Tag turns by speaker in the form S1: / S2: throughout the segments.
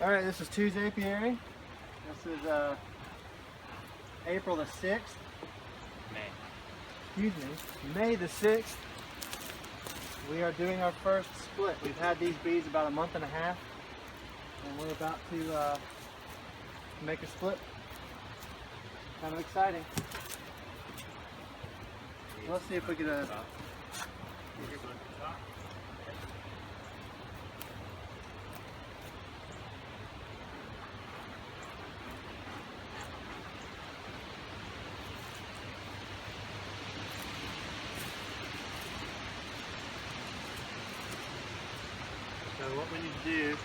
S1: All right, this is Tuesday Apiary. This is April the 6th. May the 6th. We are doing our first split. We've had these bees about a month and a half, and we're about to make a split. Kind of exciting. Let's see if we could So what we need to do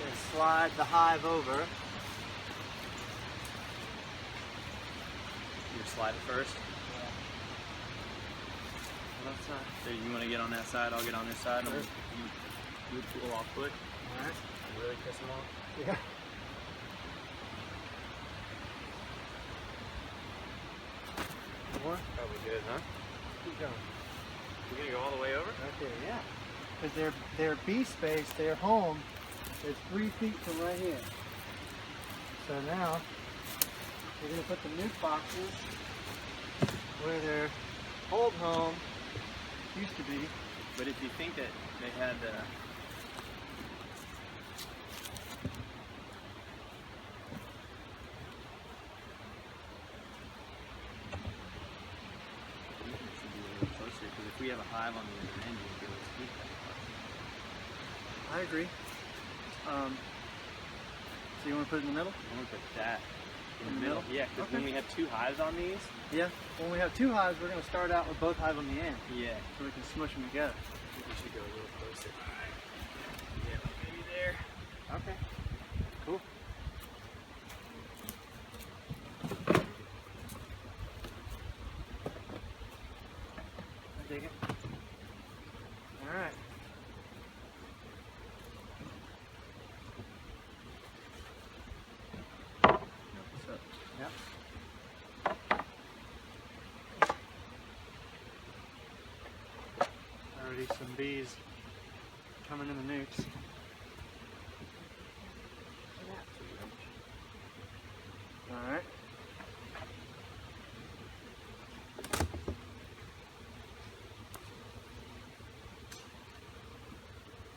S1: is slide the hive over.
S2: You slide it first?
S1: Yeah. Left side.
S2: So you want to get on that side, I'll get on this side, and you pull off quick.
S1: Alright.
S2: Really piss them off?
S1: Yeah. More?
S2: Probably good, huh?
S1: Keep going.
S2: You're going to go all the way over?
S1: Right there, yeah. Because their bee space, their home, is 3 feet from right here. So now, we're going to put the nuke boxes where their old home used to be.
S2: But if you think that they had because if we have a hive on the other end, we'll be able to speak that far.
S1: I agree. So you want to put it in the middle?
S2: I want to put that
S1: in the middle?
S2: Yeah, because when we have 2 hives on these.
S1: Yeah, when we have 2 hives, we're going to start out with both hives on the end.
S2: Yeah.
S1: So we can smush them together.
S2: I think we should go a little closer. Yeah, maybe there.
S1: Okay. Cool. I dig it. All right. So, yep. Already some bees coming in the nukes. All right.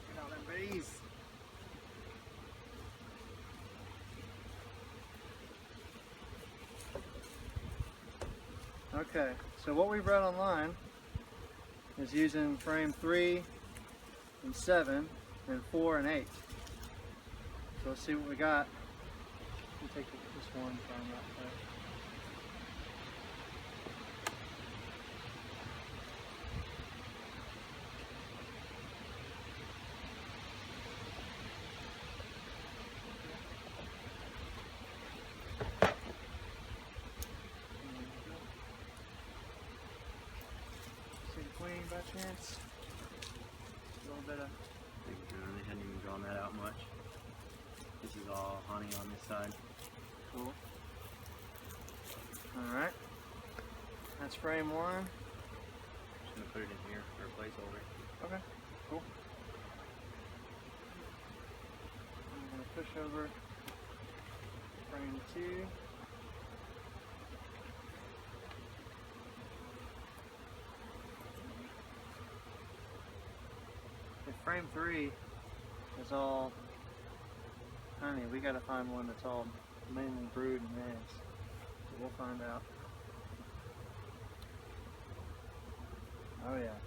S1: Get all them bees. Okay, so what we've read online is using frame 3 and 7 and 4 and 8. So let's see what we got. We'll take this one frame out there. See the queen by chance? A little bit of.
S2: They hadn't even drawn that out much. This is all honey on this side.
S1: Cool. Alright. That's frame 1.
S2: Just gonna put it in here for a placeholder.
S1: Okay, cool. I'm going to push over frame 2. If frame 3 is all honey, we got to find one that's all mainly brood and eggs. So we'll find out. Oh yeah.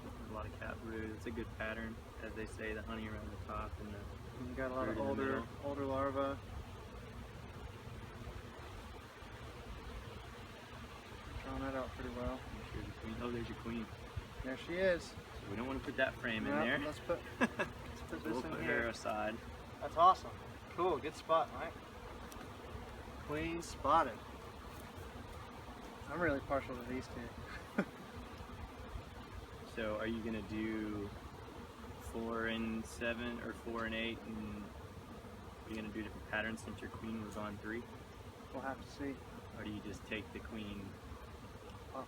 S2: There's a lot of cat brood. It's a good pattern, as they say, the honey around the top and the.
S1: And you got a lot of
S2: brood in the
S1: older larvae. Drawing that out pretty well.
S2: I'm sure the queen. Oh, there's your queen.
S1: There she is.
S2: So we don't want to put that frame in there.
S1: Let's put
S2: So
S1: this
S2: we'll
S1: in
S2: put
S1: here.
S2: her aside.
S1: That's awesome. Cool, good spot, right? Queen spotted. I'm really partial to these two.
S2: So are you gonna do 4 and 7 or 4 and 8, and you're gonna do different patterns since your queen was on 3?
S1: We'll have to see.
S2: Or do you just take the queen off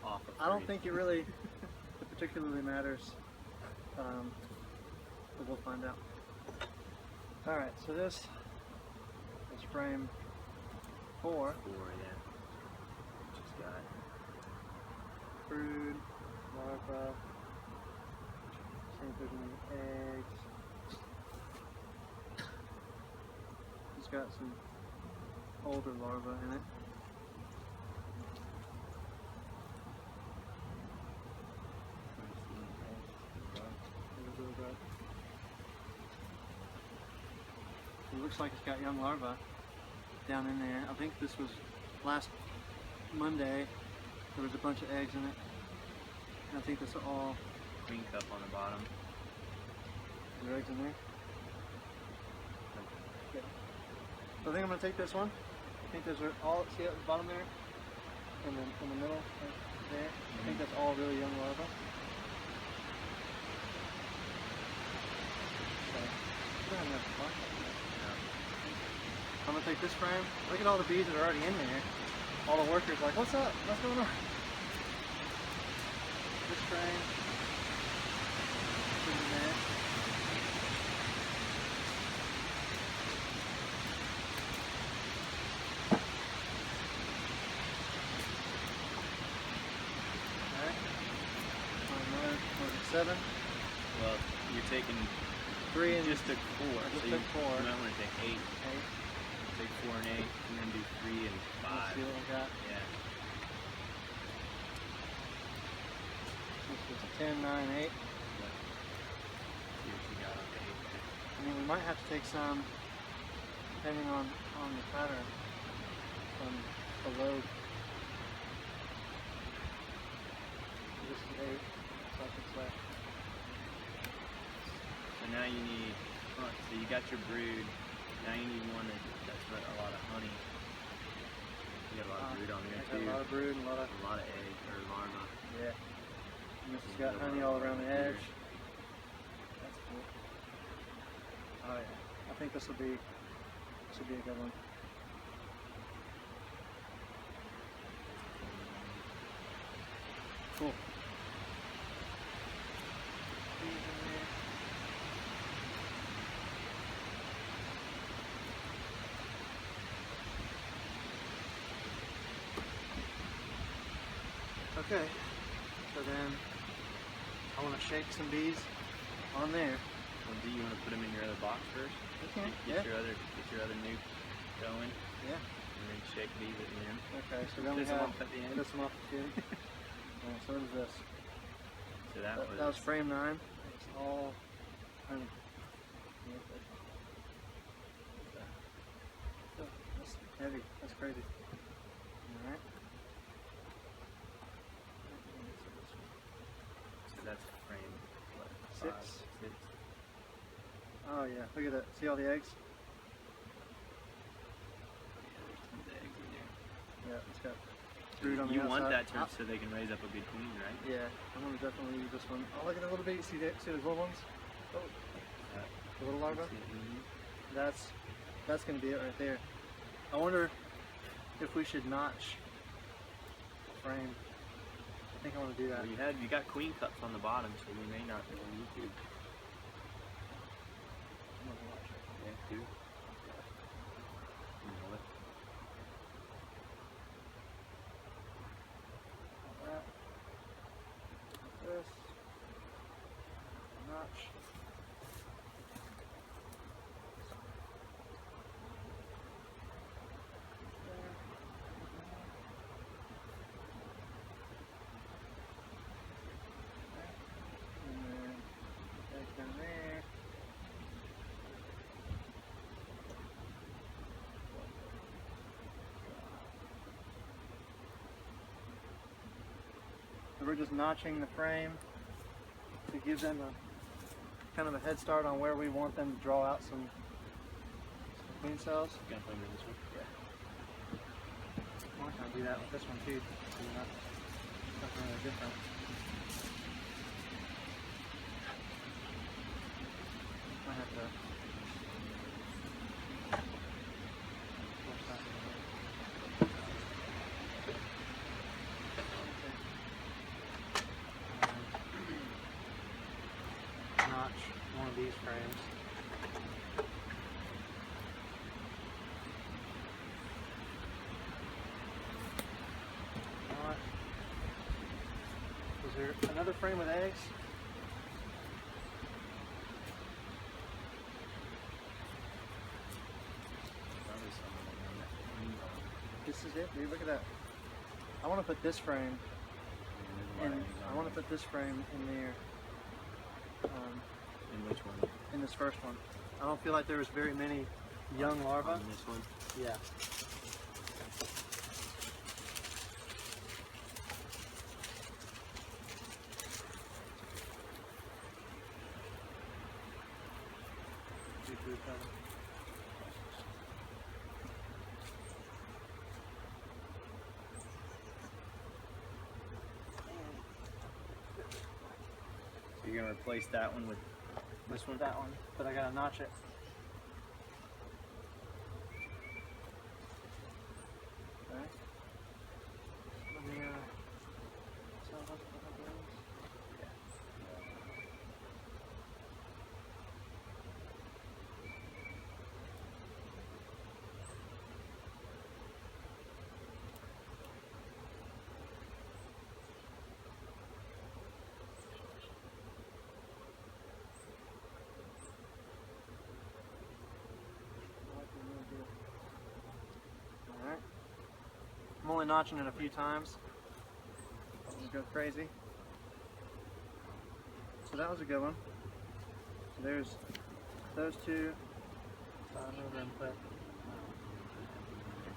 S2: of 3?
S1: I don't think it really particularly matters but we'll find out. All right, so this is frame 4.
S2: 4, yeah. Just got
S1: Brood, larva, see if there's any eggs. It's got some older larvae in it. It looks like it's got young larvae down in there. I think this was last Monday. There was a bunch of eggs in it. And I think that's all.
S2: queen cup on the bottom.
S1: Are there eggs in there? Yeah. So I think I'm gonna take this one. I think those are all. See at the bottom there, in the middle, right there. I think that's all really young larvae. I'm gonna take this frame. Look at all the bees that are already in there. All the workers like, what's up? What's going on? This frame. Put it in there. Alright. Another, what is it, 7?
S2: Well, you're taking
S1: 3 and
S2: just took 4.
S1: just
S2: So
S1: took 4.
S2: You might want to take 8.
S1: 8.
S2: Take 4 and 8. And then do 3 and 5.
S1: Let's see what we got.
S2: Yeah.
S1: This was 10, 9, 8.
S2: See what you got on the 8 there.
S1: I mean, we might have to take some, depending on the pattern, from below. This is 8, so I can select.
S2: So now you need, so you got your brood. Now you need one that's got a lot of honey. You got a lot of brood on there too.
S1: A lot of brood and a lot of
S2: eggs or larvae.
S1: yeah. And this has got honey all around the edge. That's cool. Oh yeah. I think this will be a good one. Cool. Okay, so then I want to shake some bees on there.
S2: Well, do you want to put them in your other box first?
S1: Okay.
S2: Get your other nuke going.
S1: Yeah.
S2: And then shake these at the end.
S1: Okay, so then we
S2: Piss them
S1: have
S2: off at the end.
S1: piss them off at the end. Alright, so what is this?
S2: So that
S1: was frame 9. It's all honey. That's heavy. That's crazy. Alright.
S2: So that's frame what?
S1: 6.
S2: 6.
S1: Oh yeah, look at that. See all the eggs?
S2: Yeah, there's tons of eggs in there.
S1: Yeah, it's got brood on the
S2: You
S1: outside.
S2: want that to so they can raise up a big queen, right?
S1: Yeah, I'm gonna definitely use this one. Oh, look at the little baby. See those little ones? Oh, the little larva. That's gonna be it right there. I wonder if we should notch the frame. I think I want to do that.
S2: Well, you got queen cups on the bottom, so we may not need to.
S1: I'm gonna watch it.
S2: Yeah, do. You know it.
S1: Like that. Like this. Notch. Down there. So we're just notching the frame to give them a kind of a head start on where we want them to draw out some queen cells.
S2: You gonna put them in this one?
S1: Yeah. I'm gonna do that with this one too. So nothing really different. I have to. one of these frames. Alright. Is there another frame with eggs? This is it, dude. Look at that. I want to put this frame, and I want to put this frame in there.
S2: In which one?
S1: In this first one. I don't feel like there was very many young larvae.
S2: On this one?
S1: Yeah.
S2: So you're gonna replace that one with this one?
S1: That one, but I gotta notch it. Okay. Let me so what the heck is?
S2: Yeah.
S1: Alright. I'm only notching it a few times. I'll just go crazy. So that was a good one. So there's those two. So I'm over and put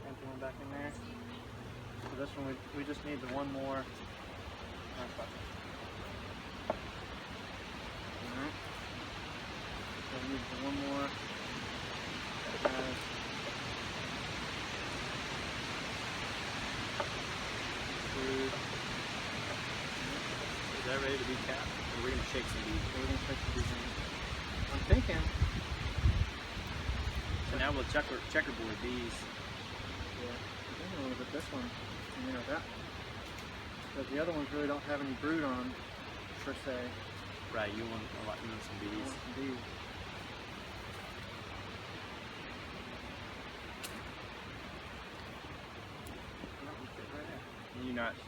S1: empty one back in there. So this one we just need the one more. Alright. So we need the one more. That has food.
S2: Is that ready to be capped? Or we're gonna shake some bees?
S1: We're gonna take the bees in. I'm thinking.
S2: So now we'll checkerboard these.
S1: Yeah, I think I'm gonna put this one and then that. Because the other ones really don't have any brood on, per se.
S2: Right, you want a lot, you want some
S1: I
S2: bees.
S1: want some bees.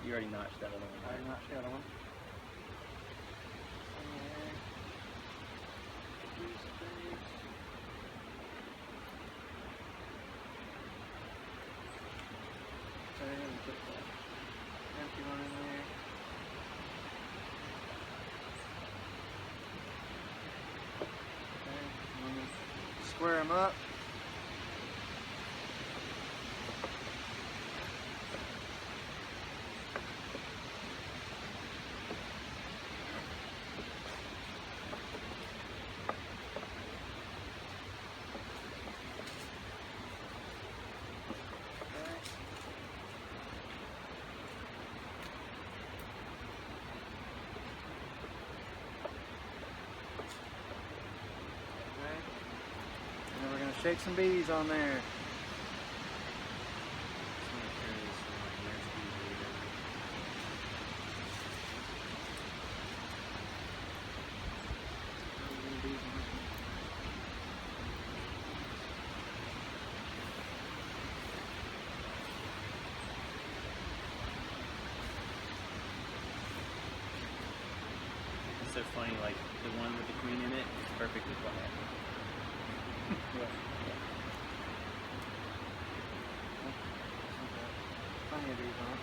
S2: You already notched that other one.
S1: I
S2: Right?
S1: did not show that one. Empty one in there. Okay, I'm gonna square them up. And then we're going to shake some bees on there.
S2: It's so funny, like the one with the queen in it is perfectly quiet.
S1: Yeah. Plenty of these on.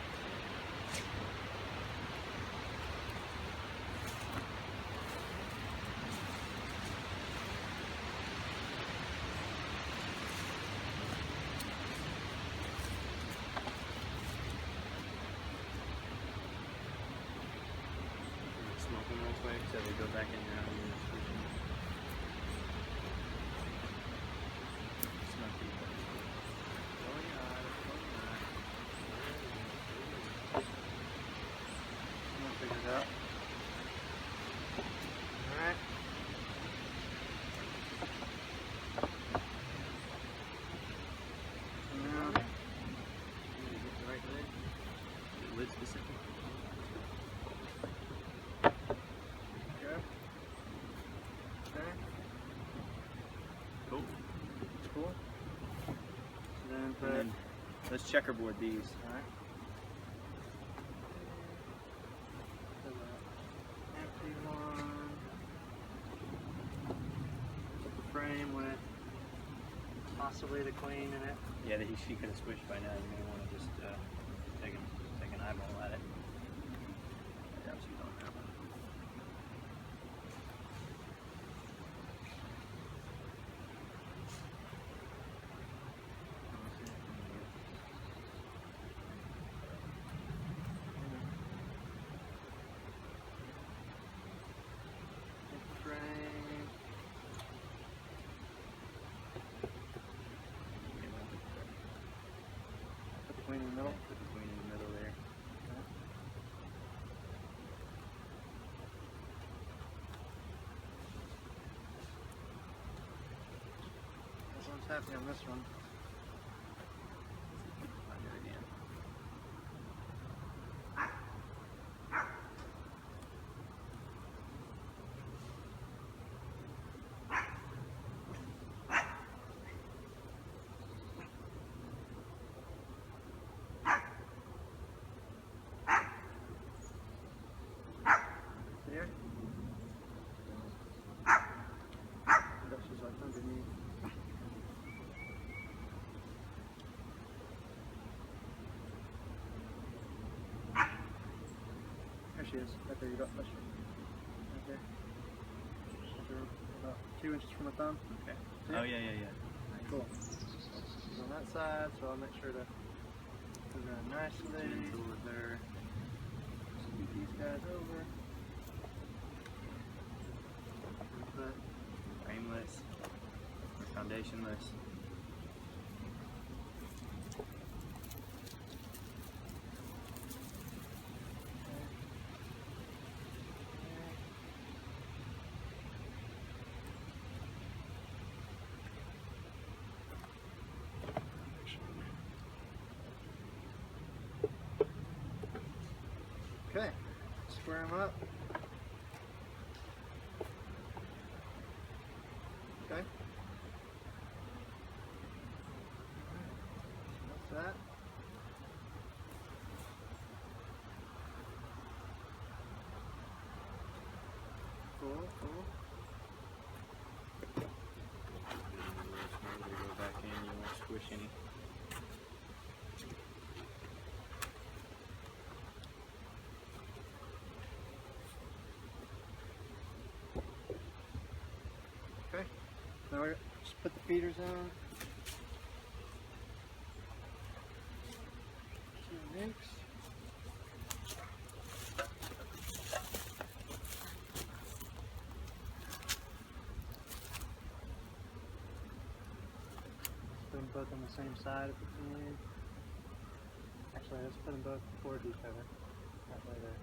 S2: Smoke them real quick so they go back in there. Smoke these.
S1: I'm going to figure it out. Alright. Now,
S2: Get the right lid. The lid specific.
S1: okay. but
S2: And then let's checkerboard these.
S1: alright. Empty one. Put the frame with possibly the queen in it.
S2: Yeah, that she could have switched by now. You may want to just take an eyeball at it. Yeah, she's on that one.
S1: Frame. Put the queen in the middle.
S2: Put the queen in the middle there.
S1: That's what's happening on this one.
S2: I'll do it again.
S1: Here. She's like underneath. There she is. Right there. You got right there. Right there. About 2 inches from the thumb.
S2: Okay.
S1: See?
S2: Oh yeah.
S1: Cool. She's on that side, so I'll make sure to put her in nicely.
S2: Gentle with her.
S1: Scoot these guys over. But
S2: Frameless. Or foundationless.
S1: okay, square them up. Okay. That's that. Cool, cool.
S2: Go back in. You won't squish any.
S1: Okay. Now we're just put the feeders on. 2 links. Put them both on the same side if we can. Actually, let's put them both towards each other. That way there.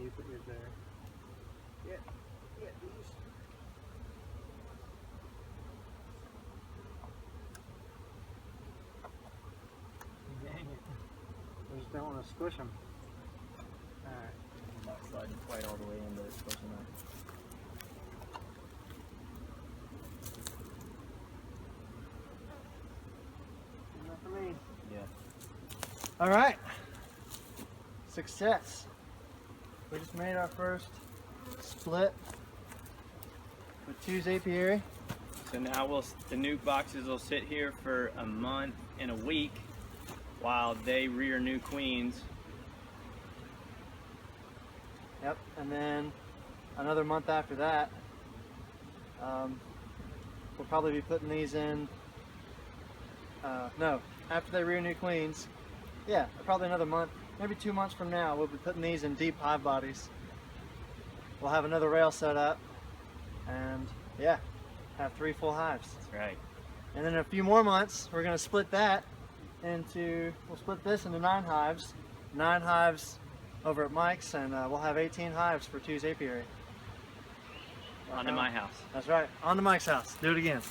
S1: You put yours there. Yeah. Yeah, these. Dang it. I just don't want to squish them. Alright.
S2: Not sliding quite all the way in, but it's close enough.
S1: Enough for me.
S2: Yeah.
S1: Alright. Success. We just made our first split with 2's apiary.
S2: So now the nuke boxes will sit here for a month and a week while they rear new queens.
S1: Yep, and then another month after that, we'll probably be putting these in, no, after they rear new queens, yeah, probably another month, maybe 2 months from now, we'll be putting these in deep hive bodies. We'll have another rail set up, and yeah, have 3 full hives.
S2: That's right.
S1: And then in a few more months, we're going to split that we'll split this into 9 hives. 9 hives over at Mike's, and we'll have 18 hives for 2's apiary.
S2: On to my house.
S1: That's right, on to Mike's house. Do it again.